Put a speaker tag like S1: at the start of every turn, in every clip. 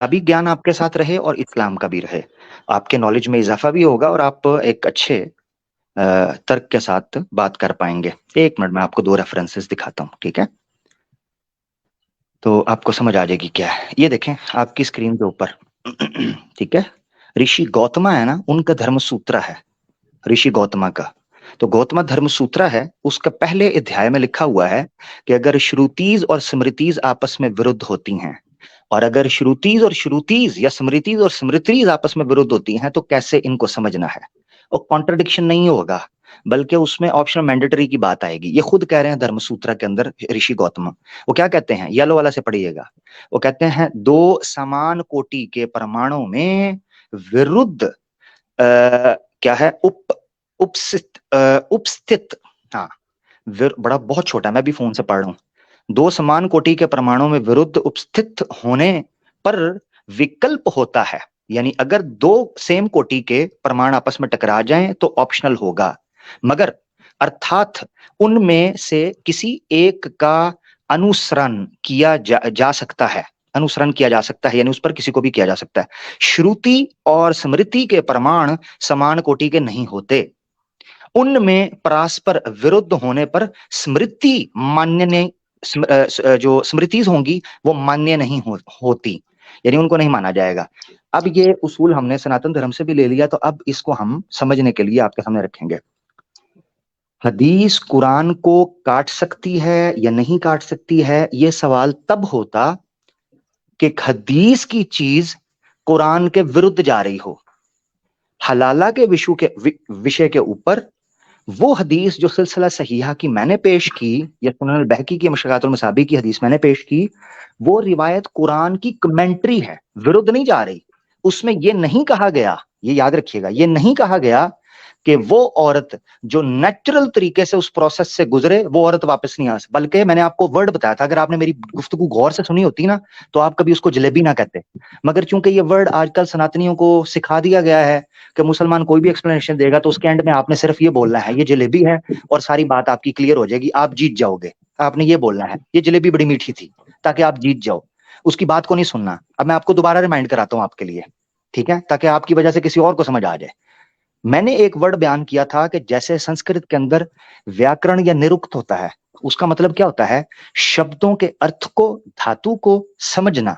S1: अभी ज्ञान आपके साथ रहे और इस्लाम का भी रहे, आपके नॉलेज में इजाफा भी होगा और आप एक अच्छे तर्क के साथ बात कर पाएंगे। एक मिनट में आपको दो रेफरेंसेस दिखाता हूँ, ठीक है? तो आपको समझ आ जाएगी क्या है। ये देखें आपकी स्क्रीन के ऊपर। ठीक है, ऋषि गौतमा है ना, उनका धर्म सूत्र है, ऋषि गौतमा का। तो गौतमा धर्म सूत्र है, उसका पहले अध्याय में लिखा हुआ है कि अगर श्रुतिज और स्मृतिज आपस में विरुद्ध होती हैं, और अगर श्रुतिज या स्मृतिज आपस में विरुद्ध होती हैं, तो कैसे इनको समझना है। और कॉन्ट्रडिक्शन नहीं होगा, बल्कि उसमें ऑप्शनल मैंडेटरी की बात आएगी। ये खुद कह रहे हैं धर्मसूत्र के अंदर ऋषि गौतम। वो क्या कहते हैं, येलो वाला से पढ़िएगा। वो कहते हैं दो समान कोटि के परमाणु में विरुद्ध क्या है, उपस्थित। हाँ, बड़ा बहुत छोटा है, मैं भी फोन से पढ़ रहा हूं। दो समान कोटि के परमाणु में विरुद्ध उपस्थित होने पर विकल्प होता है, यानी अगर दो सेम कोटि के परमाणु आपस में टकरा जाएं तो ऑप्शनल होगा, मगर अर्थात उनमें से किसी एक का अनुसरण किया जा सकता है, अनुसरण किया जा सकता है, यानी उस पर किसी को भी किया जा सकता है। श्रुति और स्मृति के प्रमाण समान कोटि के नहीं होते, उनमें परस्पर विरुद्ध होने पर स्मृति मान्य नहीं, जो स्मृति होंगी वो मान्य नहीं होती, यानी उनको नहीं माना जाएगा। अब ये उसूल हमने सनातन धर्म से भी ले लिया, तो अब इसको हम समझने के लिए आपके सामने रखेंगे। हदीस कुरान को काट सकती है या नहीं काट सकती है, ये सवाल तब होता कि हदीस की चीज कुरान के विरुद्ध जा रही हो। हलाला के विषय के ऊपर वो हदीस जो सिलसिला सहीहा की मैंने पेश की, या सुनन बहकी की मशकातुल मसाबी की हदीस मैंने पेश की, वो रिवायत कुरान की कमेंट्री है, विरुद्ध नहीं जा रही। उसमें ये नहीं कहा गया, ये याद रखिएगा, ये नहीं कहा गया कि वो औरत जो नेचुरल तरीके से उस प्रोसेस से गुजरे वो औरत वापस नहीं आ सकती, बल्कि मैंने आपको वर्ड बताया था, अगर आपने मेरी गुफ्तगू गौर से सुनी होती ना, तो आप कभी उसको जलेबी ना कहते। मगर चूंकि ये वर्ड आजकल सनातनियों को सिखा दिया गया है कि मुसलमान कोई भी एक्सप्लेनेशन देगा तो उसके एंड में आपने सिर्फ ये बोलना है ये जलेबी है, और सारी बात आपकी क्लियर हो जाएगी, आप जीत जाओगे। आपने ये बोलना है ये जलेबी बड़ी मीठी थी, ताकि आप जीत जाओ। उसकी बात को नहीं सुनना। अब मैं आपको दोबारा रिमाइंड कराता हूं आपके लिए, ठीक है, ताकि आपकी वजह से किसी और को समझ आ जाए। मैंने एक वर्ड बयान किया था कि जैसे संस्कृत के अंदर व्याकरण या निरुक्त होता है, उसका मतलब क्या होता है, शब्दों के अर्थ को, धातु को समझना,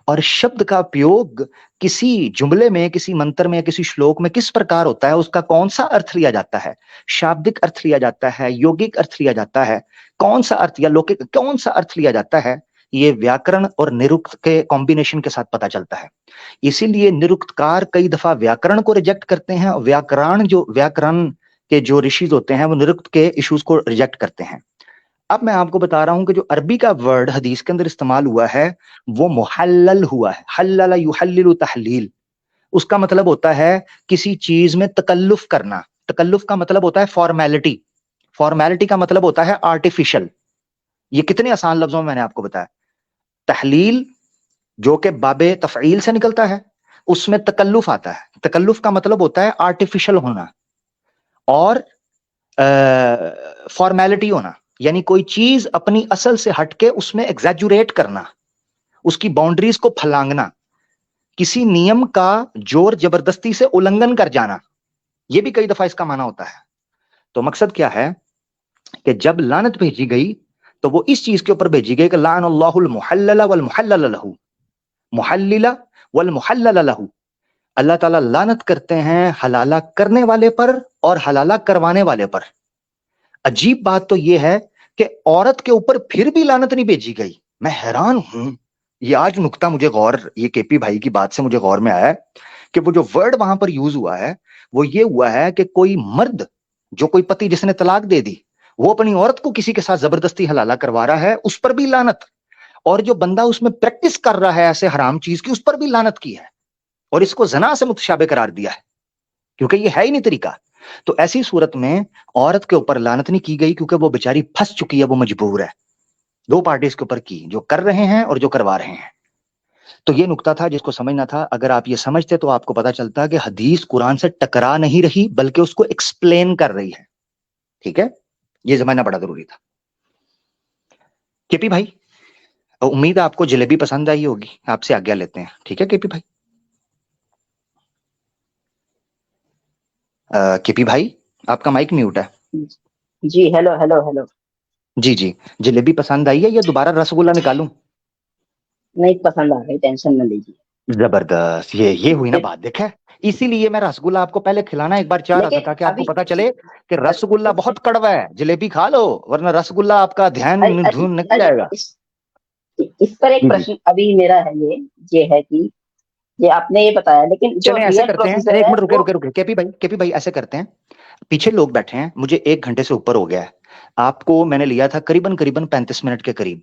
S1: और शब्द का उपयोग किसी जुमले में, किसी मंत्र में, किसी श्लोक में किस प्रकार होता है, उसका कौन सा अर्थ लिया जाता है, शाब्दिक अर्थ लिया जाता है, यौगिक अर्थ लिया जाता है, कौन सा अर्थ या लौकिक कौन सा अर्थ लिया जाता है, ये व्याकरण और निरुक्त के कॉम्बिनेशन के साथ पता चलता है। इसीलिए निरुक्तकार कई दफा व्याकरण को रिजेक्ट करते हैं, और व्याकरण के जो ऋषिज होते हैं वो निरुक्त के इश्यूज को रिजेक्ट करते हैं। अब मैं आपको बता रहा हूं कि जो अरबी का वर्ड हदीस के अंदर इस्तेमाल हुआ है वो मुहल्लल हुआ है, हल्लल युहल्लिलु तहलील। उसका मतलब होता है किसी चीज में तकल्लुफ करना। तकल्लुफ का मतलब होता है फॉर्मेलिटी, फॉर्मेलिटी का मतलब होता है आर्टिफिशियल। ये कितने आसान लफ्जों में मैंने आपको बताया। तहलील जो कि बाबे तफईल से निकलता है, उसमें तकल्लुफ आता है। तकल्लुफ का मतलब होता है आर्टिफिशियल होना, और फॉर्मेलिटी होना, यानी कोई चीज अपनी असल से हटके उसमें एग्जैजुरेट करना, उसकी बाउंड्रीज को फलांगना, किसी नियम का जोर जबरदस्ती से उल्लंघन कर जाना। यह भी कई दफा इसका माना होता है। तो मकसद क्या है कि जब लानत भेजी गई तो वो इस चीज के ऊपर भेजी गई कि लानल्लाहुल मुहल्लला वल मुहल्लल लहू, मुहल्लिला वल मुहल्लल लहू। अल्लाह ताला लानत करते हैं हलाला करने वाले पर और हलाला करवाने वाले पर। अजीब बात तो यह है कि औरत के ऊपर फिर भी लानत नहीं भेजी गई। मैं हैरान हूं, ये आज नुक्ता मुझे गौर, ये केपी भाई की बात से मुझे गौर में आया कि वो जो वर्ड वहां पर यूज हुआ है वो ये हुआ है कि कोई मर्द, जो कोई पति जिसने तलाक दे दी, वो अपनी औरत को किसी के साथ जबरदस्ती हलाला करवा रहा है, उस पर भी लानत। और जो बंदा उसमें प्रैक्टिस कर रहा है ऐसे हराम चीज की, उस पर भी लानत की है, और इसको जना से मुतशाबे करार दिया है, क्योंकि ये है ही नहीं तरीका। तो ऐसी सूरत में औरत के ऊपर लानत नहीं की गई, क्योंकि वो बेचारी फंस चुकी है, वो मजबूर है। दो पार्टीज के ऊपर की, जो कर रहे हैं और जो करवा रहे हैं। तो ये नुकता था जिसको समझना था। अगर आप ये समझते तो आपको पता चलता कि हदीस कुरान से टकरा नहीं रही, बल्कि उसको एक्सप्लेन कर रही है। ठीक है, ये समझना बड़ा जरूरी था। केपी भाई, और उम्मीद है आपको जलेबी पसंद आई होगी। आपसे आज्ञा लेते हैं, ठीक है केपी भाई। केपी भाई आपका माइक म्यूट है।
S2: जी हेलो हेलो हेलो।
S1: जी जी, जलेबी पसंद आई है या दोबारा रसगुल्ला निकालूं?
S2: नहीं पसंद आ गई, टेंशन न लीजिए।
S1: जबरदस्त, ये हुई ना बात, देखा, इसीलिए मैं रसगुल्ला आपको पहले खिलाना एक बार चाह रहा था
S2: लेकिन
S1: ताकि आपको
S2: अभी
S1: पता चले कि रसगुल्ला
S2: अच्छा,
S1: बहुत कड़वा है, जलेबी खा लो वरना रसगुल्ला आपका
S2: अरे
S1: ध्यान
S2: अरे
S1: धुन निकल
S2: अरे
S1: जाएगा।
S2: इस पर एक
S1: जी जी,
S2: प्रश्न अभी मेरा है, ये है कि ये आपने ये बताया, लेकिन जो
S1: चलें ऐसे
S2: रियल
S1: करते हैं,
S2: प्रोसीजर
S1: अरे एक
S2: है
S1: मिनट रुके
S2: वो।
S1: रुके रुके, केपी भाई ऐसे करते हैं, पीछे लोग बैठे हैं, मुझे 1 घंटे से ऊपर हो गया है। आपको मैंने लिया था करीबन करीबन 35 मिनट के करीब,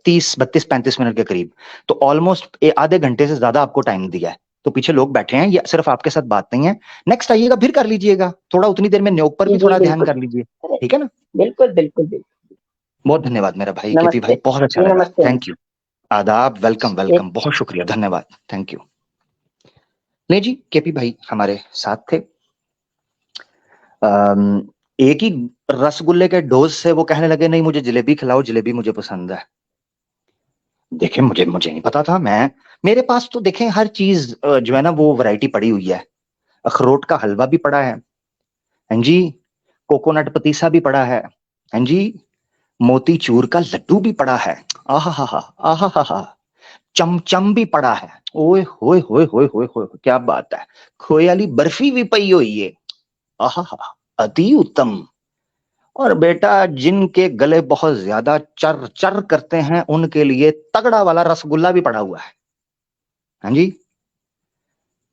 S1: 30 32 35 मिनट के करीब, तो ऑलमोस्ट आधे घंटे से ज्यादा आपको टाइम दिया है। तो पीछे लोग बैठे हैं, ये सिर्फ आपके साथ बात नहीं है। नेक्स्ट आइएगा फिर कर लीजिएगा, थोड़ा उतनी देर में न्योग पर
S2: जी
S1: भी
S2: जी
S1: थोड़ा ध्यान
S2: बिल्कुल।
S1: कर लीजिए,
S2: अरे
S1: ठीक है ना।
S2: बिल्कुल बिल्कुल बिल्कुल।
S1: बहुत धन्यवाद मेरा भाई केपी
S2: नमस्ते
S1: भाई, बहुत अच्छा
S2: जी,
S1: लगा,
S2: नमस्ते
S1: थैंक यू।
S2: नमस्ते।
S1: आदाब, वेलकम वेलकम,
S2: एक
S1: बहुत शुक्रिया, धन्यवाद, थैंक यू। नहीं जी, केपी भाई हमारे साथ थे। अम, एक ही रसगुल्ले के डोज से वो कहने लगे नहीं मुझे जलेबी खिलाओ, जलेबी मुझे पसंद है। देखे, मुझे मुझे नहीं पता था। मेरे पास तो देखें हर चीज जो है ना वो वैरायटी पड़ी हुई है। अखरोट का हलवा भी पड़ा है, हाँ जी, कोकोनट पतीसा भी पड़ा है, हाँ जी, मोती चूर का लड्डू भी पड़ा है, आहा हा हा, आहा हा हा, चमचम भी पड़ा है, ओए होए होए होए होए होए, क्या बात है, खोए वाली बर्फी भी पई हुई है, आहा हा, अति उत्तम। और बेटा जिनके गले बहुत ज्यादा चर चर करते हैं उनके लिए तगड़ा वाला रसगुल्ला भी पड़ा हुआ है, हाँ जी,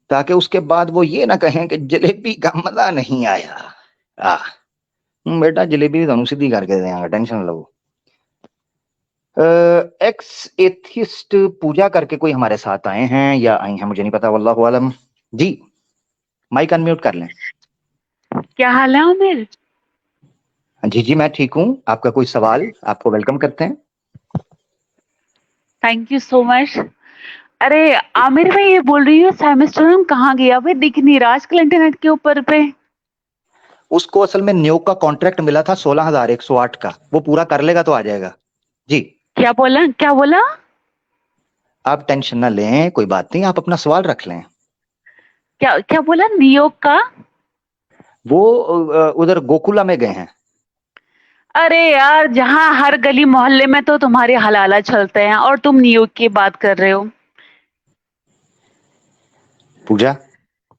S1: ताकि उसके बाद वो ये ना कहें कि जलेबी का मजा नहीं आया। आ बेटा जलेबी भी दोनों सीधी करके देंगे, टेंशन लो। एक्स एथिस्ट पूजा करके कोई हमारे साथ आए हैं या आई हैं मुझे नहीं पता, वल्लाहु आलम। जी, माइक अनम्यूट कर लें।
S3: क्या हाल है आमिर?
S1: जी जी मैं ठीक हूँ, आपका कोई सवाल, आपको वेलकम करते हैं।
S3: Thank you so much. अरे आमिर भाई, ये बोल रही हूँ सेमेस्टर कहाँ गया भाई, दिख नहीं रहा आजकल इंटरनेट के ऊपर पे।
S1: उसको असल में न्योग का कॉन्ट्रैक्ट मिला था 16,108 का, वो पूरा कर लेगा तो आ जाएगा। जी,
S3: क्या बोला क्या बोला?
S1: आप टेंशन ना लें, कोई बात नहीं, आप अपना सवाल रख लें।
S3: क्या क्या बोला, नियोग का?
S1: वो उधर गोकुला में गए हैं।
S3: अरे यार, जहाँ हर गली मोहल्ले में तो तुम्हारे हलाला चलते हैं और तुम नियोग की बात कर रहे हो।
S1: पूजा,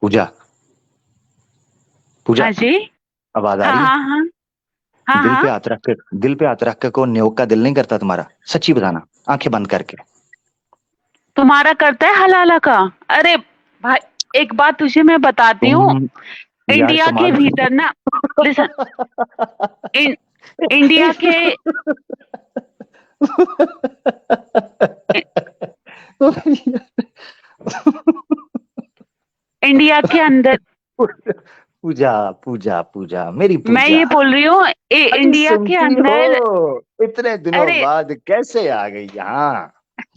S1: पूजा, पूजा,
S3: हाँ जी।
S1: आवाज आ
S3: हाँ
S1: रही है?
S3: हाँ हाँ। हाँ
S1: दिल
S3: हाँ।
S1: पे हाथ रख के, दिल पे हाथ रख के को न्योग का दिल नहीं करता तुम्हारा? सच्ची बताना, आंखें बंद करके।
S3: तुम्हारा करता है हलाला का? अरे भाई, एक बात तुझे मैं बताती हूँ।
S1: तुम यार
S3: इंडिया के
S1: कमाल।
S3: भीतर ना, लिसन, इंडिया के इंडिया के अंदर,
S1: पूजा, पूजा, पूजा, मेरी
S3: मैं
S1: पूजा,
S3: ये बोल रही हूँ,
S1: अजी
S3: इंडिया के
S1: सुनती हो,
S3: अंदर।
S1: इतने दिनों
S3: अरे
S1: बाद कैसे आ गई यहाँ?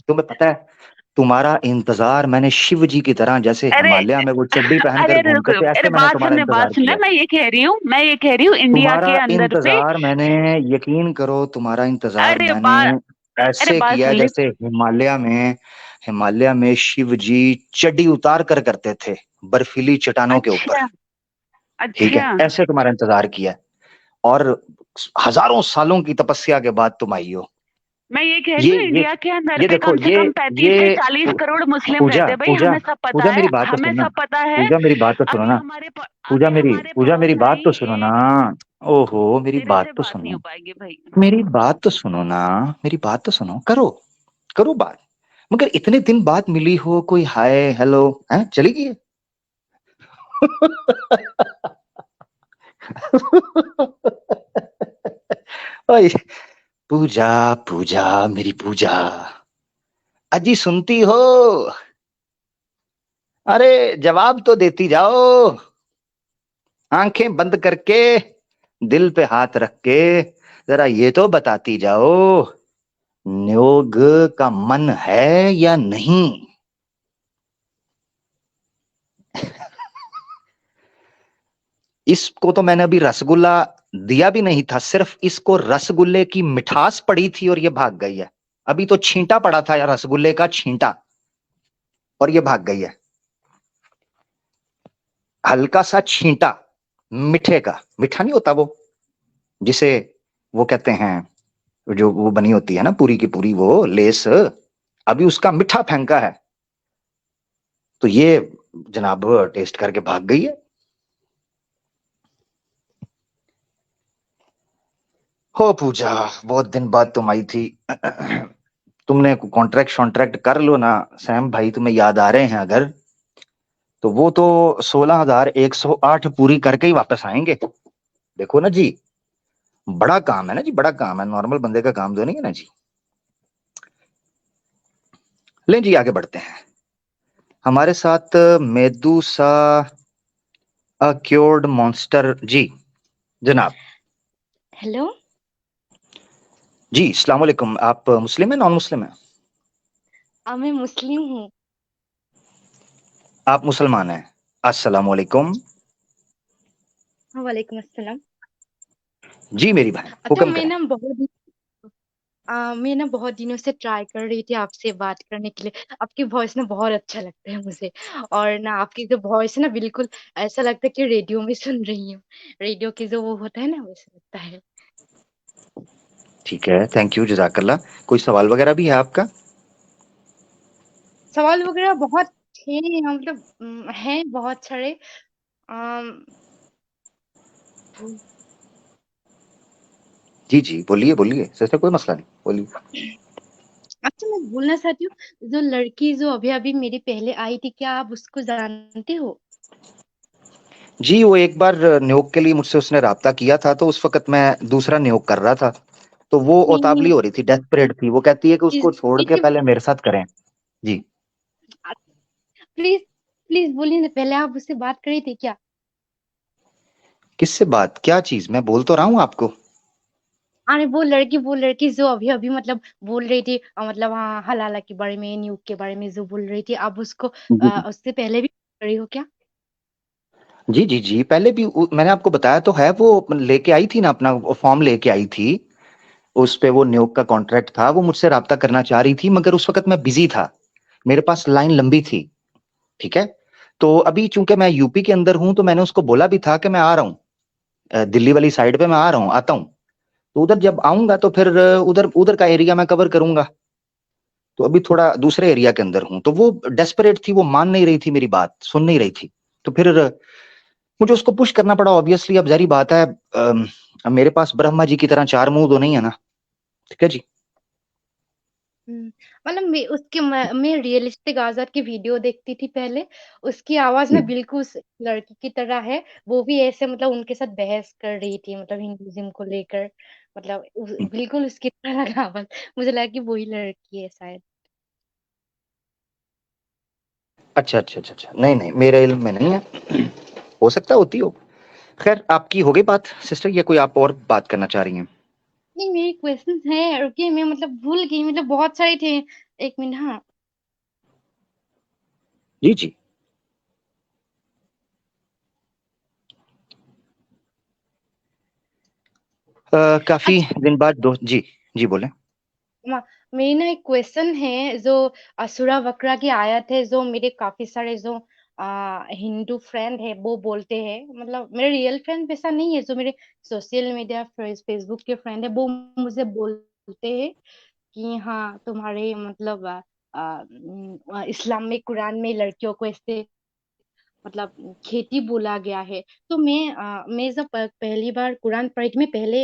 S1: तुम्हें पता है, तुम्हारा इंतजार मैंने शिव जी की तरह, जैसे
S3: अरे
S1: हिमालय में वो चड्डी पहनकर
S3: अरे रुक
S1: घूमते
S3: रुक,
S1: थे,
S3: अरे
S1: ऐसे मैंने तुम्हारा
S3: बात
S1: इंतजार
S3: सुन ले,
S1: किया।
S3: मैं ये कह रही हूँ इंडिया
S1: तुम्हारा
S3: के अंदर पे।
S1: इंतजार मैंने, यकीन करो तुम्हारा इंतजार
S3: अरे
S1: मैंने
S3: बात अरे
S1: ऐसे
S3: बात
S1: किया
S3: सुन ले।
S1: जैसे हिमालय में शिव जी चड्डी उतार कर करते थे बर्फीली चट्टानों के ऊपर,
S3: अच्छा
S1: ठीक है,
S3: अच्छा।
S1: ऐसे तुम्हारा इंतजार किया। और हजारों सालों की तपस्या के बाद तुम आई हो।
S3: मैं ये कह रही
S1: ये
S3: हूँ
S1: ये
S3: इंडिया के अंदर
S1: ये
S3: पे
S1: देखो,
S3: कम से कम 35 से
S1: ये
S3: 40 करोड़ मुस्लिम
S1: पूजा,
S3: रहते हैं भाई,
S1: पूजा,
S3: हमें सब पता
S1: पूजा
S3: है,
S1: मेरी बात तो
S3: हमें
S1: सुनना,
S3: सब पता है।
S1: पूजा मेरी बात तो सुनो
S3: अभी
S1: ना,
S3: हमारे
S1: पूजा मेरी, पूजा मेरी
S3: पड़ोस में
S1: बात
S3: ही
S1: तो सुनो ना,
S3: एक,
S1: ओहो मेरी
S3: तेरे से
S1: बात तो
S3: बात नहीं हो
S1: सुनो,
S3: पाएगी भाई।
S1: मेरी बात तो सुनो ना, मेरी बात तो सुनो, करो, करो बात। मगर इतने दिन बाद मिली हो, कोई हाय हेलो है चली गई है? ओए, पूजा, पूजा, मेरी पूजा, अजी सुनती हो? अरे जवाब तो देती जाओ, आंखें बंद करके, दिल पे हाथ रख के, जरा ये तो बताती जाओ, न्योग का मन है या नहीं? इसको तो मैंने अभी रसगुल्ला दिया भी नहीं था, सिर्फ इसको रसगुल्ले की मिठास पड़ी थी और ये भाग गई है। अभी तो छींटा पड़ा था यार, रसगुल्ले का छींटा, और ये भाग गई है। हल्का सा छींटा मीठे का, मीठा नहीं होता वो, जिसे वो कहते हैं, जो वो बनी होती है ना पूरी की पूरी वो लेस, अभी उसका मीठा फेंका है, तो ये जनाब टेस्ट करके भाग गई है। हो पूजा, बहुत दिन बाद तुम आई थी। तुमने कॉन्ट्रैक्ट शॉन्ट्रैक्ट कर लो ना सैम भाई, तुम्हें याद आ रहे हैं अगर, तो वो तो 16,108 पूरी करके ही वापस आएंगे। देखो ना जी, बड़ा काम है ना जी, बड़ा काम है, नॉर्मल बंदे का काम तो नहीं है ना जी। लें जी, आगे बढ़ते हैं। हमारे साथ मेदुसा अक्योर्ड मॉन्स्टर जी, जनाब।
S4: हेलो।
S1: जी अस्सलाम वालेकुम, आप मुस्लिम है नॉन मुस्लिम है?
S4: मैं मुस्लिम हूँ।
S1: आप मुसलमान हैं, अस्सलाम वालेकुम।
S4: हाँ, वालेकुम अस्सलाम।
S1: जी मेरी बहन,
S4: अच्छा,
S1: हुक्म करें।
S4: मैं ना बहुत दिनों से ट्राई कर रही थी आपसे बात करने के लिए। आपकी वॉइस ना बहुत अच्छा लगता है मुझे। और ना आपकी जो वॉइस है ना, बिल्कुल ऐसा लगता है कि रेडियो में सुन रही हूँ। रेडियो की जो वो होता है ना, वैसा लगता है।
S1: ठीक है, थैंक यू, जजाकल्ला। कोई सवाल वगैरह भी है आपका?
S4: सवाल वगैरह बहुत थे, मतलब हैं बहुत सारे। अम,
S1: जी जी, बोलिए बोलिए सिस्टर, कोई मसला नहीं, बोलिए।
S4: अच्छा, मैं बोलना चाहती हूँ, जो लड़की जो अभी अभी मेरी पहले आई थी, क्या आप उसको जानते हो?
S1: जी वो एक बार नियोग के लिए मुझसे उसने राब्ता किया था, तो उस वक्त मैं दूसरा नियोग कर रहा था, तो वो
S4: नहीं नहीं,
S1: उतावली हो रही थी, डेस्परेट थी, वो कहती है कि
S4: प्लीज
S1: उसको छोड़ के
S4: प्लीज
S1: पहले मेरे साथ करें। जी।
S4: प्लीज प्लीज बोलिए ना, पहले आप उससे बात करी थी क्या?
S1: किससे बात, क्या चीज, मैं बोल तो रहा हूँ आपको।
S4: अरे वो लड़की जो अभी अभी मतलब बोल रही थी, मतलब हाँ, हलाला के बारे में, न्यूज के बारे में जो बोल रही थी, आप उसको
S1: जी जी
S4: उससे पहले भी करी हो क्या?
S1: जी जी जी, पहले भी मैंने आपको बताया तो है, वो लेके आई थी ना अपना फॉर्म लेके आई थी, उस पे वो नियोग का कॉन्ट्रैक्ट था, वो मुझसे राब्ता करना चाह रही थी, मगर उस वक्त मैं बिजी था, मेरे पास लाइन लंबी थी। ठीक है, तो अभी चूंकि मैं यूपी के अंदर हूं, तो मैंने उसको बोला भी था कि मैं आ रहा हूँ, दिल्ली वाली साइड पे मैं आ रहा हूँ, आता हूँ, तो उधर जब आऊंगा तो फिर उधर उधर का एरिया मैं कवर करूंगा। तो अभी थोड़ा दूसरे एरिया के अंदर हूं, तो वो डेस्परेट थी, वो मान नहीं रही थी, मेरी बात सुन नहीं रही थी, तो फिर मुझे उसको पुश करना पड़ा ऑब्वियसली। अब जारी बात है, अब मेरे पास ब्रह्मा जी की तरह चार मुंह तो नहीं है ना। ठीक है जी।
S4: मतलब मैं रियलिस्टिक आजाद की वीडियो देखती थी पहले। उसकी आवाज ना
S1: जी
S4: बिल्कुल उस लड़की की तरह है। वो भी ऐसे मतलब उनके साथ बहस कर रही थी, मतलब हिंदुइज्म को लेकर। मतलब बिल्कुल उसकी तरह का आवाज। मुझे लगा कि वही लड़की है शायद।
S1: अच्छा अच्छा अच्छा अच्छा, नहीं नहीं, मेरे इल्म में नहीं है, हो सकता होती हो। खैर, आपकी हो गई बात सिस्टर, या कोई आप और बात करना चाह रही हैं?
S4: नहीं, मेरे क्वेश्चन है, रुकिए, मैं मतलब भूल गई, मतलब बहुत सारे थे। एक मिनट, हाँ।
S1: जी जी। काफी
S4: अच्छा,
S1: दिन बाद दो, जी जी बोले।
S4: मेरी ना एक क्वेश्चन है, जो असुरा वक्रा की आयत है, जो मेरे काफी सारे जो हिंदू फ्रेंड है वो बोलते हैं, मतलब मेरे रियल फ्रेंड वैसा नहीं है, जो मेरे सोशल मीडिया फेसबुक के फ्रेंड है, वो मुझे बोलते हैं कि हाँ, तुम्हारे मतलब इस्लाम में, कुरान में लड़कियों को ऐसे मतलब खेती बोला गया है। तो मैं जब पहली बार कुरान पढ़ी थी, मैं पहले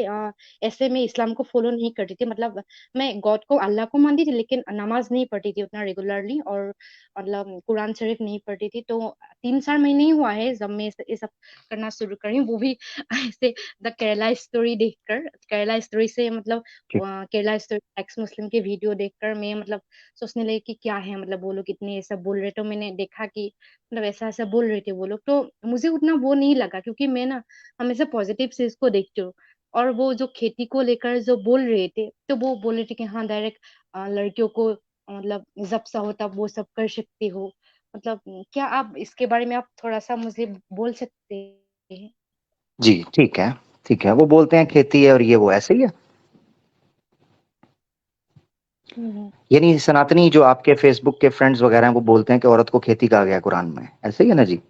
S4: ऐसे में इस्लाम को फॉलो नहीं करती थी, मतलब मैं गॉड को, अल्लाह को मानती थी, लेकिन नमाज नहीं पढ़ती थी उतना रेगुलरली, और मतलब कुरान शरीफ नहीं पढ़ती थी। तो 3-4 महीने ही हुआ है जब मैं ये सब करना शुरू करी हूँ, वो भी ऐसे द केरला स्टोरी देखकर, केरला स्टोरी से मतलब
S1: ठीक।
S4: केरला स्टोरी एक्स मुस्लिम के वीडियो देखकर मैं मतलब सोचने लगी कि क्या है, मतलब वो लोग इतने ऐसा बोल रहे, तो मैंने देखा कि मतलब ऐसा ऐसा बोल रहे थे वो लोग, तो मुझे उतना वो नहीं लगा, क्योंकि मैं ना हमेशा पॉजिटिव चीज को देखती हूँ। और वो जो खेती को लेकर जो बोल रहे थे, तो वो बोल रहे थे कि हाँ, डायरेक्ट लड़कियों को मतलब जब सा होता वो सब कर सकती हो। मतलब क्या आप इसके बारे में आप थोड़ा सा मुझे बोल सकते हैं?
S1: जी ठीक है, ठीक है, वो बोलते हैं खेती है और ये वो ऐसे ही है। यानी सनातनी जो आपके फेसबुक के फ्रेंड्स वगैरह हैं वो बोलते हैं कि औरत को खेती कहा गया कुरान में, ऐसे ही है ना जी?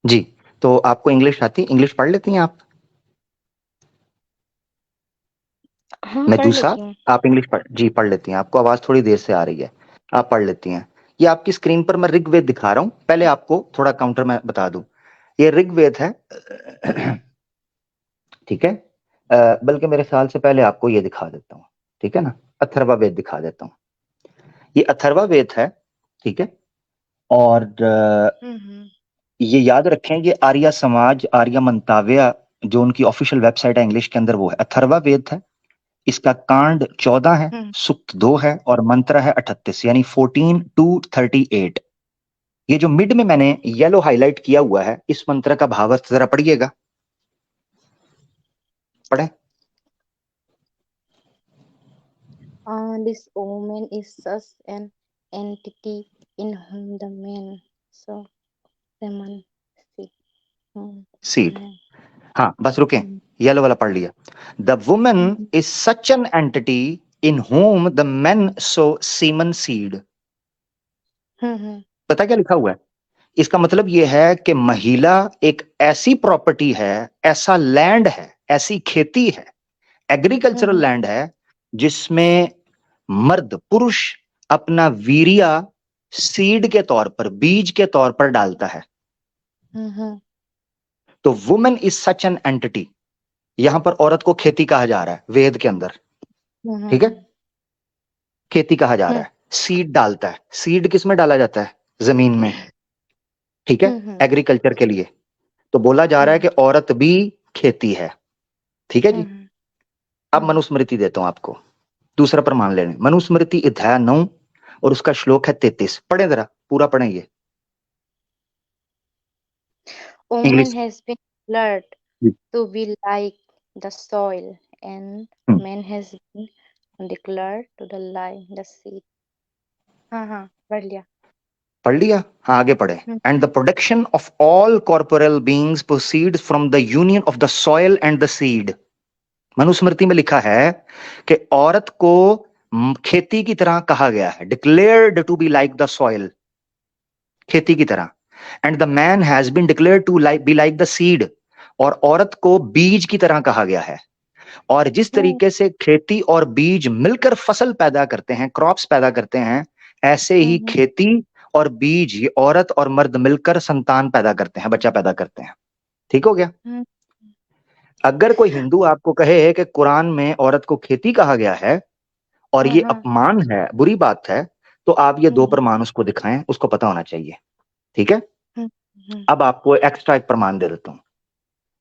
S1: जी, तो आपको इंग्लिश आती, इंग्लिश पढ़ लेती हैं आप?
S4: हाँ,
S1: मैं
S4: पढ़
S1: दूसरा,
S4: लेती हूँ।
S1: आप इंग्लिश पढ़ लेती हैं, आपको आवाज थोड़ी देर से आ रही है, आप पढ़ लेती हैं। ये आपकी स्क्रीन पर मैं ऋग्वेद दिखा रहा हूं, पहले आपको थोड़ा काउंटर में बता दूं, ये ऋग्वेद है, ठीक है? बल्कि मेरे ख्याल से पहले आपको ये दिखा देता हूँ, ठीक है ना? अथर्वा वेद दिखा देता हूँ, ये अथर्वा वेद है, ठीक है? और ये याद रखें, ये आर्य समाज, आर्य मंतव्य जो उनकी ऑफिशियल वेबसाइट है इंग्लिश के अंदर, वो है अथर्वा वेद है। इसका कांड 14 है, सुक्त 2 है और मंत्र है 38, यानी 14 to 38। ये जो मिड में मैंने येलो हाईलाइट किया हुआ है, इस मंत्र का भावार्थ जरा पढ़िएगा, पढ़े।
S4: This woman is such an entity in whom the man so woman
S1: seed, हाँ बस रुके, येलो वाला पढ़ लिया। The woman is such an entity in home the main so semen seed. पता क्या लिखा हुआ है? इसका मतलब यह है कि महिला एक ऐसी प्रॉपर्टी है, ऐसा लैंड है, ऐसी खेती है, एग्रीकल्चरल लैंड है, जिसमें मर्द, पुरुष अपना वीर्य सीड के तौर पर, बीज के तौर पर डालता है। तो women is such an entity, यहां पर औरत को खेती कहा जा रहा है वेद के अंदर, ठीक है? खेती कहा जा रहा है, सीड डालता है। सीड किस में डाला जाता है? जमीन में, ठीक है, एग्रीकल्चर के लिए। तो बोला जा रहा है कि औरत भी खेती है, ठीक है जी? अब मनुस्मृति देता हूं आपको, दूसरा प्रमाण लेने। मनुस्मृति अध्याय 9 और उसका श्लोक है 33, पढ़े जरा, पूरा पढ़े ये
S4: Woman
S1: English.
S4: has been declared to be like the soil, and man has been declared to the like the seed. हाँ, पढ़ लिया।
S1: पढ़ लिया? हाँ, आगे पढ़े। And the production of all corporal beings proceed from the union of the soil and the seed. Manusmriti में लिखा है कि औरत को खेती की तरह कहा गया है, declared to be like the soil, खेती की तरह। And the man has been declared to be like the seed, और औरत को बीज की तरह कहा गया है। और जिस तरीके से खेती और बीज मिलकर फसल पैदा करते हैं, क्रॉप्स पैदा करते हैं, ऐसे ही खेती और बीज, ये औरत और मर्द मिलकर संतान पैदा करते हैं, बच्चा पैदा करते हैं। ठीक हो गया? अगर कोई हिंदू आपको कहे कि कुरान में औरत को खेती कहा गया है और ये अपमान है, बुरी बात है, तो आप ये 2 प्रमाण उसको दिखाएं, उसको पता होना चाहिए, ठीक है? अब आपको एक्स्ट्रा एक प्रमाण दे देता हूं,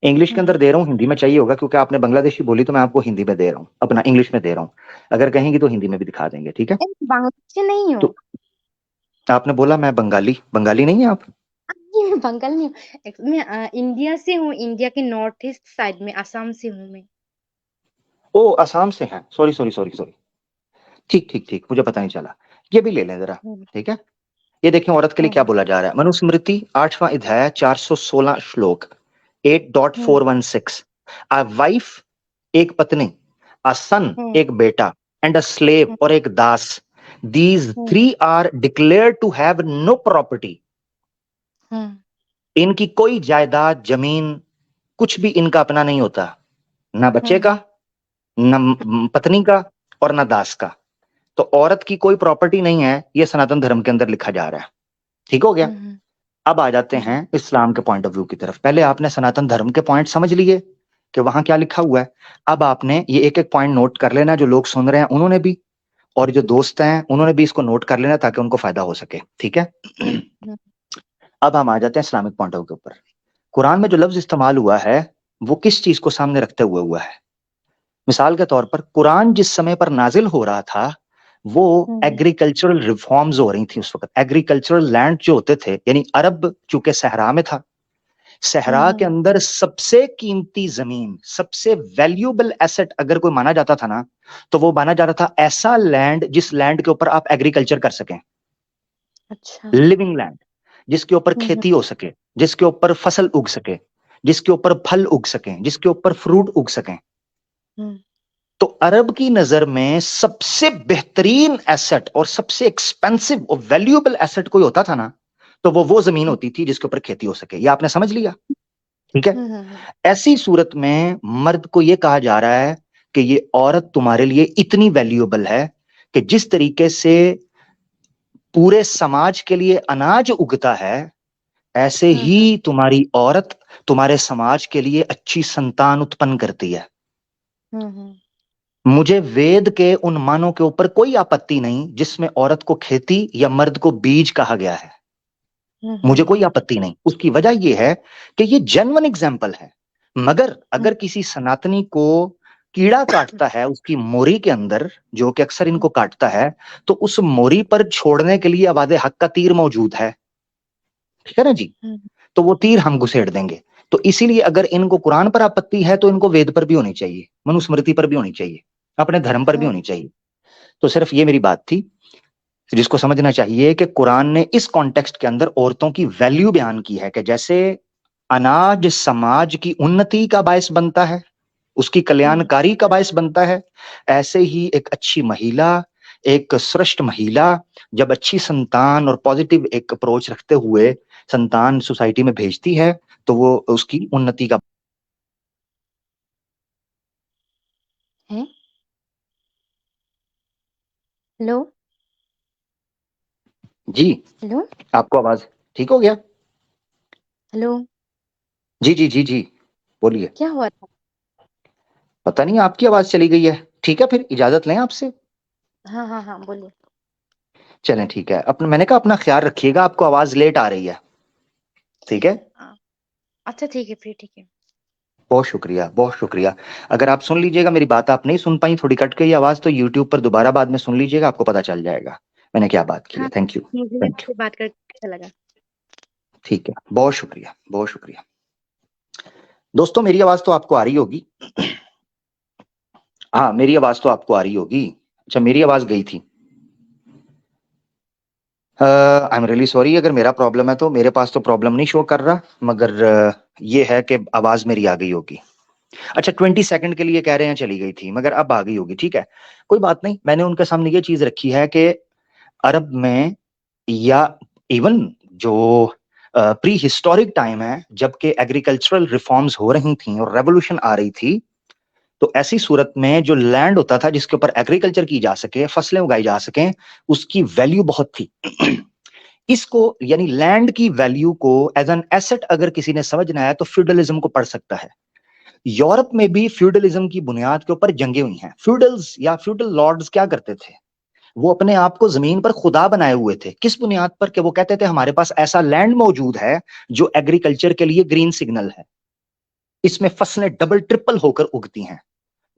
S1: इंग्लिश के अंदर दे रहा हूं, हिंदी में चाहिए होगा क्योंकि आपने बांग्लादेशी बोली, तो मैं आपको हिंदी में दे रहा हूं, अपना इंग्लिश में दे रहा हूं, अगर कहेंगी तो हिंदी में भी दिखा देंगे, ठीक है?
S4: बांग्लादेशी नहीं हूँ।
S1: तो आपने बोला मैं बंगाली, बंगाली नहीं है आप?
S4: मैं बंगाल नहीं हूँ, मैं इंडिया से हूँ, इंडिया के नॉर्थ ईस्ट साइड में, असम से हूँ मैं।
S1: ओ, असम से हैं, सॉरी सॉरी सॉरी सॉरी, ठीक ठीक ठीक, मुझे पता नहीं चला। ये भी ले लें जरा, ठीक है? ये देखें औरत के लिए क्या बोला जा रहा है। मनुस्मृति 8वां अध्याय 416 श्लोक 8.416। अ वाइफ एक पत्नी, अ सन एक बेटा, एंड अ स्लेव और एक दास, these 3 are declared to have no property. इनकी कोई जायदाद, जमीन, कुछ भी इनका अपना नहीं होता, ना बच्चे का, न पत्नी का और ना दास का। तो औरत की कोई प्रॉपर्टी नहीं है, ये सनातन धर्म के अंदर लिखा जा रहा है। ठीक हो गया? अब आ जाते हैं इस्लाम के पॉइंट ऑफ व्यू की तरफ। पहले आपने सनातन धर्म के पॉइंट समझ लिए कि वहां क्या लिखा हुआ है। अब आपने ये एक एक पॉइंट नोट कर लेना, जो लोग सुन रहे हैं उन्होंने भी, और जो दोस्त हैं उन्होंने भी इसको नोट कर लेना ताकि उनको फायदा हो सके, ठीक है? अब हम आ जाते हैं इस्लामिक पॉइंट ऑफ व्यू पर। कुरान में जो लफ्ज इस्तेमाल हुआ है वो किस चीज को सामने रखते हुए हुआ है? मिसाल के तौर पर कुरान जिस समय पर नाजिल हो रहा था वो एग्रीकल्चरल रिफॉर्म्स हो रही थी उस वक्त। एग्रीकल्चरल लैंड जो होते थे, यानी अरब चूंकि सहरा में था, सहरा के अंदर सबसे कीमती जमीन, सबसे वैल्यूएबल एसेट अगर कोई माना जाता था ना, तो वो माना जाता था ऐसा लैंड जिस लैंड के ऊपर आप एग्रीकल्चर कर सकें।
S4: अच्छा।
S1: लिविंग लैंड, जिसके ऊपर खेती हो सके, जिसके ऊपर फसल उग सके, जिसके ऊपर फल उग सके, जिसके ऊपर फ्रूट उग सके। अरब की नजर में सबसे बेहतरीन एसेट और सबसे एक्सपेंसिव और वैल्यूएबल एसेट कोई होता था ना, तो वो जमीन होती थी जिसके ऊपर खेती हो सके। ये आपने समझ लिया, ठीक है। ऐसी सूरत में मर्द को यह कहा जा रहा है कि ये औरत तुम्हारे लिए इतनी वैल्यूएबल है कि जिस तरीके से पूरे समाज के लिए अनाज उगता है, ऐसे ही तुम्हारी औरत तुम्हारे समाज के लिए अच्छी संतान उत्पन्न करती है। मुझे वेद के उन मानों के ऊपर कोई आपत्ति नहीं जिसमें औरत को खेती या मर्द को बीज कहा गया है, मुझे कोई आपत्ति नहीं। उसकी वजह यह है कि ये जेन्युइन एग्जाम्पल है। मगर अगर किसी सनातनी को कीड़ा काटता है उसकी मोरी के अंदर, जो कि अक्सर इनको काटता है, तो उस मोरी पर छोड़ने के लिए अवादे हक का तीर मौजूद है, ठीक है ना जी। तो वो तीर हम घुसेड़ देंगे। तो इसीलिए अगर इनको कुरान पर आपत्ति है तो इनको वेद पर भी होनी चाहिए, मनुस्मृति पर भी होनी चाहिए, अपने धर्म पर भी होनी चाहिए। तो सिर्फ ये मेरी बात थी, जिसको समझना चाहिए कि कुरान ने इस कॉन्टेक्स्ट के अंदर औरतों की वैल्यू बयान की है कि जैसे अनाज समाज की उन्नति का बायस बनता है, उसकी कल्याणकारी का बायस बनता है, ऐसे ही एक अच्छी महिला, एक श्रेष्ठ महिला जब अच्छी संतान और पॉजिटिव एक अप्रोच रखते हुए संतान सोसाइटी में भेजती है तो वो उसकी उन्नति का
S4: है। हेलो
S1: जी।
S4: हेलो
S1: आपको आवाज ठीक हो गया?
S4: हेलो,
S1: जी जी जी जी, बोलिए।
S4: क्या हुआ था?
S1: पता नहीं आपकी आवाज चली गई है। ठीक है, फिर इजाजत लें आपसे।
S4: हाँ हाँ हाँ, बोलिए।
S1: चलें ठीक है। अपना मैंने कहा अपना ख्याल रखिएगा, आपको आवाज लेट आ रही है, ठीक है।
S4: अच्छा ठीक है, फिर ठीक है।
S1: बहुत शुक्रिया, बहुत शुक्रिया। अगर आप सुन लीजिएगा, मेरी बात आप नहीं सुन पाई, थोड़ी कट गई आवाज, तो यूट्यूब पर दोबारा बाद में सुन लीजिएगा, आपको पता चल जाएगा मैंने क्या बात की है।
S4: हाँ,
S1: थैंक यू,
S4: मुझे भी
S1: थैंक यू।
S4: आपसे बात करके अच्छा लगा।
S1: ठीक है, बहुत शुक्रिया, बहुत शुक्रिया। दोस्तों मेरी आवाज तो आपको आ रही होगी। हाँ, मेरी आवाज तो आपको आ रही होगी। अच्छा, मेरी आवाज गई थी। आई एम रियली सॉरी, अगर मेरा प्रॉब्लम है तो मेरे पास तो प्रॉब्लम नहीं शो कर रहा, मगर ये है कि आवाज मेरी आ गई होगी। अच्छा, 20 सेकंड के लिए कह रहे हैं चली गई थी, मगर अब आ गई होगी, ठीक है, कोई बात नहीं। मैंने उनके सामने ये चीज रखी है कि अरब में या इवन जो प्री हिस्टोरिक टाइम है, जबकि एग्रीकल्चरल रिफॉर्म्स हो रही थी और रेवोल्यूशन आ रही थी, तो ऐसी सूरत में जो लैंड होता था जिसके ऊपर एग्रीकल्चर की जा सके, फसलें उगाई जा सके, उसकी वैल्यू बहुत थी। इसको यानी लैंड की वैल्यू को एज एन एसेट अगर किसी ने समझना है तो फ्यूडलिज्म को पढ़ सकता है। यूरोप में भी फ्यूडलिज्म की बुनियाद के ऊपर जंगे हुई हैं। फ्यूडल्स या फ्यूडल लॉर्ड्स क्या करते थे? वो अपने आप को जमीन पर खुदा बनाए हुए थे। किस बुनियाद पर? कि वो कहते थे हमारे पास ऐसा लैंड मौजूद है जो एग्रीकल्चर के लिए ग्रीन सिग्नल है, इसमें फसलें डबल ट्रिपल होकर उगती हैं।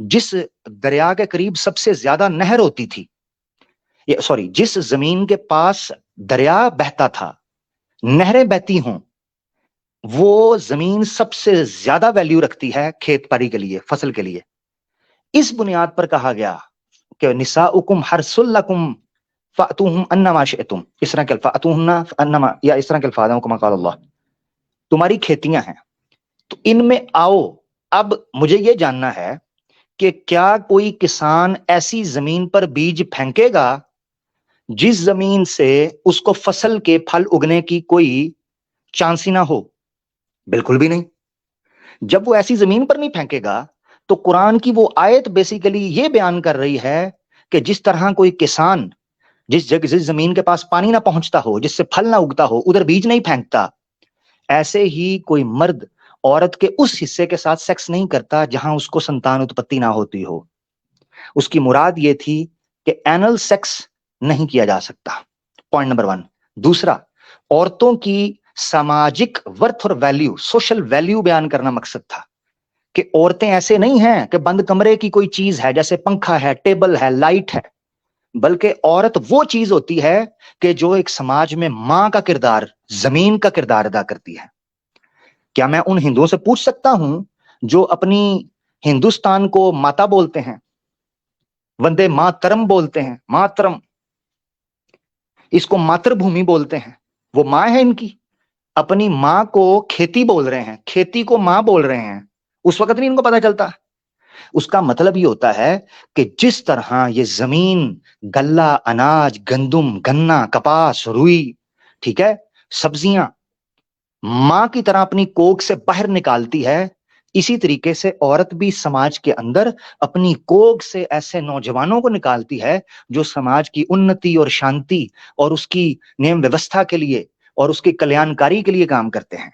S1: जिस दरिया के करीब सबसे ज्यादा नहर होती थी, सॉरी, जिस जमीन के पास दरिया बहता था, नहरें बहती हों, वो जमीन सबसे ज्यादा वैल्यू रखती है खेत पारी के लिए, फसल के लिए। इस बुनियाद पर कहा गया कि निसाउकुम हर्सुल लकुम फातूहुम अन्नमा शिअतुम, इस तरह के फातूहुन्ना अन्नमा, या इस तरह के अल्फाज कमा क़ाल अल्लाह। तुम्हारी खेतियां हैं तो इनमें आओ। अब मुझे यह जानना है कि क्या कोई किसान ऐसी जमीन पर बीज फेंकेगा जिस जमीन से उसको फसल के फल उगने की कोई चांस ही ना हो? बिल्कुल भी नहीं। जब वो ऐसी जमीन पर नहीं फेंकेगा तो कुरान की वो आयत बेसिकली ये बयान कर रही है कि जिस तरह कोई किसान जिस जमीन के पास पानी ना पहुंचता हो, जिससे फल ना उगता हो, उधर बीज नहीं फेंकता, ऐसे ही कोई मर्द औरत के उस हिस्से के साथ सेक्स नहीं करता जहां उसको संतान उत्पत्ति ना होती हो। उसकी मुराद ये थी कि एनल सेक्स नहीं किया जा सकता, पॉइंट नंबर 1। दूसरा, औरतों की सामाजिक वर्थ और वैल्यू, सोशल वैल्यू बयान करना मकसद था कि औरतें ऐसे नहीं हैं कि बंद कमरे की कोई चीज है, जैसे पंखा है, टेबल है, लाइट है, बल्कि औरत वो चीज होती है कि जो एक समाज में मां का किरदार, जमीन का किरदार अदा करती है। क्या मैं उन हिंदुओं से पूछ सकता हूं जो अपनी हिंदुस्तान को माता बोलते हैं, वंदे मातरम बोलते हैं, मातरम, इसको मातृभूमि बोलते हैं, वो मां है इनकी, अपनी मां को खेती बोल रहे हैं, खेती को मां बोल रहे हैं, उस वक्त नहीं इनको पता चलता? उसका मतलब ये होता है कि जिस तरह ये जमीन गल्ला, अनाज, गंदुम, गन्ना, कपास, रुई, ठीक है, सब्जियां मां की तरह अपनी कोख से बाहर निकालती है, इसी तरीके से औरत भी समाज के अंदर अपनी कोख से ऐसे नौजवानों को निकालती है जो समाज की उन्नति और शांति और उसकी नियम व्यवस्था के लिए और उसकी कल्याणकारी के लिए काम करते हैं।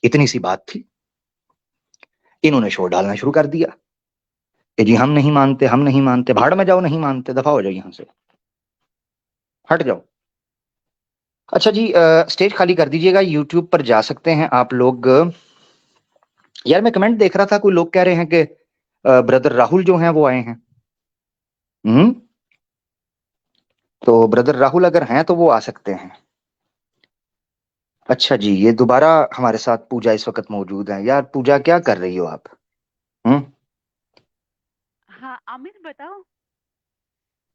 S1: इतनी सी बात थी। इन्होंने शोर डालना शुरू कर दिया कि जी हम नहीं मानते, हम नहीं मानते, भाड़ में जाओ, नहीं मानते, दफा हो जाओ, यहां से हट जाओ। अच्छा जी, स्टेज खाली कर दीजिएगा, यूट्यूब पर जा सकते हैं आप लोग। यार मैं कमेंट देख रहा था, कोई लोग कह रहे हैं कि ब्रदर राहुल जो हैं वो आए हैं। तो ब्रदर राहुल अगर हैं तो वो आ सकते हैं। अच्छा जी, ये दोबारा हमारे साथ पूजा इस वक्त मौजूद है। यार पूजा, क्या कर रही हो आप?
S3: हाँ अमित बताओ।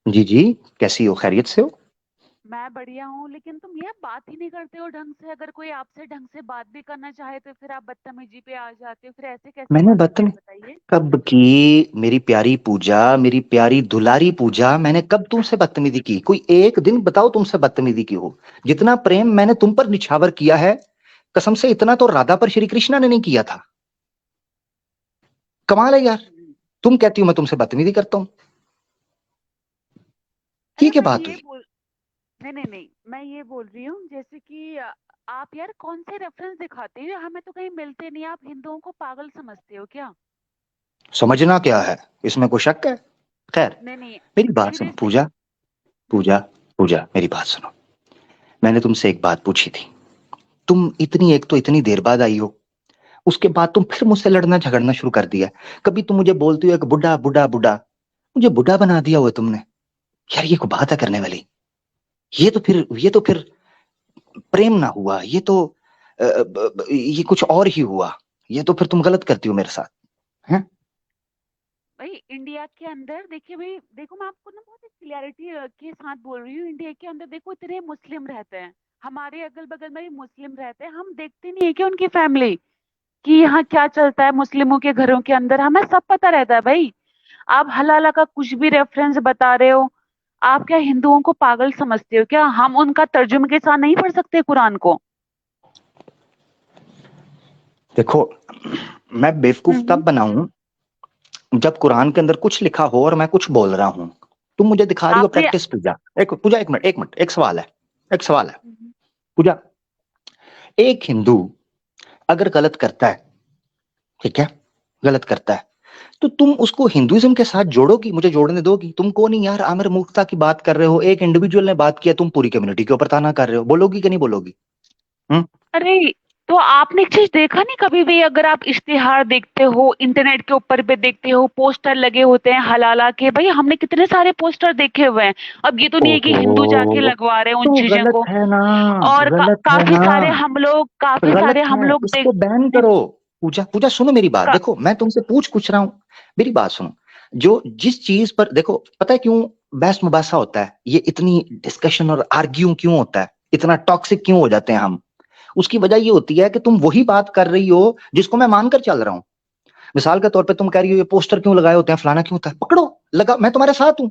S1: जी जी, कैसी हो? खैरियत से हो?
S3: मैं बढ़िया हूँ, लेकिन तुम यार बात ही नहीं करते हो ढंग से। अगर कोई आपसे ढंग से बात भी करना चाहे तो फिर आप बदतमीजी पे आ जाते हो। फिर ऐसे कैसे
S1: मैंने
S3: बात करते हैं बताइए।
S1: कब की? मेरी प्यारी पूजा, मेरी प्यारी दुलारी पूजा, मैंने कब तुमसे बदतमीजी की? कोई एक दिन बताओ तुमसे बदतमीजी की हो। जितना प्रेम मैंने तुम पर निछावर किया है, कसम से इतना तो राधा पर श्री कृष्णा ने नहीं किया था। कमाल है यार। तुम कहती हो मैं तुमसे बदतमीजी करता हूँ,
S3: अरे
S1: ये क्या
S3: मैं
S1: बात
S3: ये
S1: हुई?
S3: बोल नहीं, मैं ये बोल रही हूँ जैसे कि आप यार कौन से रेफरेंस दिखाते हो? हमें तो कहीं मिलते नहीं। आप हिंदुओं को पागल समझते हो क्या?
S1: समझना क्या है, इसमें कोई शक है? खैर,
S3: नहीं
S1: मेरी बात सुनो
S3: सीरियसली।
S1: पूजा, पूजा, पूजा, मेरी बात सुनो। मैंने तुमसे एक बात पूछी थी, तुम इतनी, एक तो इतनी देर बाद आई हो, उसके बाद तुम फिर मुझसे लड़ना झगड़ना शुरू कर दिया। कभी तुम मुझे बोलती हो एक बुढ़ा बुढ़ा बुढ़ा, मुझे बुढ़ा बना दिया हुआ तुमने। यार ये कोई बात है करने वाली? ये तो फिर प्रेम ना हुआ, ये तो ये कुछ और ही हुआ। ये तो फिर तुम गलत करती हो मेरे साथ, हैं?
S3: भाई इंडिया के अंदर देखिए, भाई देखो मैं आपको ना बहुत क्लियरिटी के साथ बोल रही हूँ। इंडिया के अंदर देखो इतने मुस्लिम रहते हैं, हमारे अगल बगल में भी मुस्लिम रहते हैं। हम देखते नहीं है कि उनकी फैमिली कि यहाँ क्या चलता है मुस्लिमों के घरों के अंदर। हमें सब पता रहता है भाई। आप हलाला का कुछ भी रेफरेंस बता रहे हो। आप क्या हिंदुओं को पागल समझते हो क्या? हम उनका तर्जुमे के साथ नहीं पढ़ सकते कुरान को?
S1: देखो, मैं बेवकूफ तब बनाऊं जब कुरान के अंदर कुछ लिखा हो और मैं कुछ बोल रहा हूं। तुम मुझे दिखा रही हो
S3: आपने
S1: प्रैक्टिस पूजा। पूजा एक मिनट, एक मिनट, एक सवाल है, एक सवाल है पूजा। एक हिंदू अगर गलत करता है, ठीक है, गलत करता है, तो तुम उसको हिंदुइज्म के साथ जोड़ोगी? मुझे जोड़ने दोगी? तुम को नहीं यार, आमिर मूर्खता की बात कर रहे हो, एक इंडिविजुअल ने बात किया, तुम पूरी कम्युनिटी के ऊपर ताना कर रहे हो। बोलोगी कि नहीं बोलोगी? हम्म?
S3: अरे तो आपने एक चीज देखा नहीं कभी भी? अगर आप इश्तिहार देखते हो, इंटरनेट के ऊपर पे देखते हो, पोस्टर लगे होते हैं हलाला के, भाई हमने कितने सारे पोस्टर देखे हुए हैं। अब ये तो नहीं है कि हिंदू जाके
S1: ओहो,
S3: लगवा रहे हैं उन
S1: तो
S3: चीजों
S1: गलत
S3: को।
S1: है ना,
S3: और
S1: गलत है
S3: काफी
S1: ना,
S3: सारे
S1: गलत
S3: हम
S1: है,
S3: लोग देख।
S1: इसको बैन
S3: नहीं,
S1: करो। पूजा, पूजा सुनो मेरी बात,
S3: का,
S1: देखो मैं तुमसे पूछ रहा हूं, मेरी बात सुनो। जो जिस चीज पर, देखो पता है क्यों बहस मुबासा होता है, ये इतनी डिस्कशन और आर्ग्यू क्यों होता है, इतना टॉक्सिक क्यों हो जाते हैं हम? उसकी वजह ये होती है कि तुम वही बात कर रही हो जिसको मैं मानकर चल रहा हूं। मिसाल के तौर पे तुम कह रही हो ये पोस्टर क्यों लगाए होते हैं, फलाना क्यों होता है, पकड़ो, लगा, मैं तुम्हारे साथ हूं।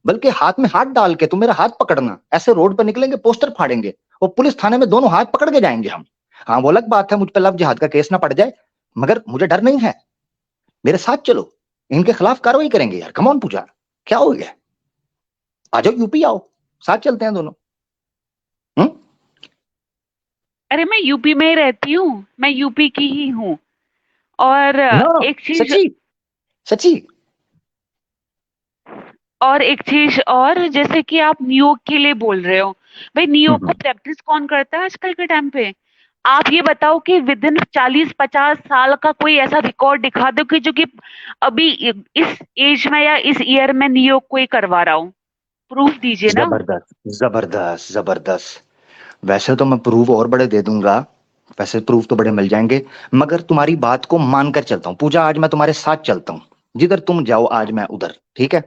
S1: बल्कि हाथ में हाथ डाल के तुम मेरा हाथ पकड़ना, ऐसे रोड पर निकलेंगे पोस्टर फाड़ेंगे और पुलिस थाने में दोनों हाथ पकड़ के जाएंगे हम। हाँ वो अलग बात है मुझ पर लव जिहाद का केस ना पड़ जाए, मगर मुझे डर नहीं है। मेरे साथ चलो, इनके खिलाफ कार्रवाई करेंगे। यार कम ऑन पूजा, क्या हो गया? आ जाओ यूपी आओ, साथ चलते हैं दोनों। हम्म?
S3: अरे मैं यूपी में ही रहती हूँ, मैं यूपी की ही हूँ। और
S1: नो,
S3: एक चीज
S1: सच्ची, सच्ची।
S3: एक चीज और, जैसे कि आप न्यूयॉर्क के लिए बोल रहे हो, भाई न्यूयॉर्क को प्रैक्टिस कौन करता है आजकल के टाइम पे? आप ये बताओ कि विद इन 40-50 साल का कोई ऐसा रिकॉर्ड दिखा दो कि जो कि अभी इस एज में या इस ईयर में न्यूयॉर्क कोई करवा रहा हो। प्रूफ दीजिए ना।
S1: जबरदस्त, जबरदस्त, जबरदस्त। वैसे तो मैं प्रूफ और बड़े दे दूंगा, वैसे प्रूफ तो बड़े मिल जाएंगे, मगर तुम्हारी बात को मानकर चलता हूं पूजा। आज मैं तुम्हारे साथ चलता हूं, जिधर तुम जाओ आज मैं उधर, ठीक है?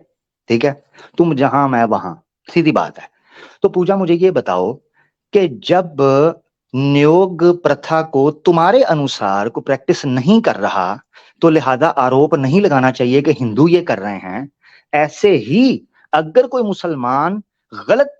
S1: ठीक है, तुम जहां मैं वहां, सीधी बात है। तो पूजा मुझे ये बताओ कि जब नियोग प्रथा को तुम्हारे अनुसार को प्रैक्टिस नहीं कर रहा, तो लिहाजा आरोप नहीं लगाना चाहिए कि हिंदू ये कर रहे हैं। ऐसे ही अगर कोई मुसलमान गलत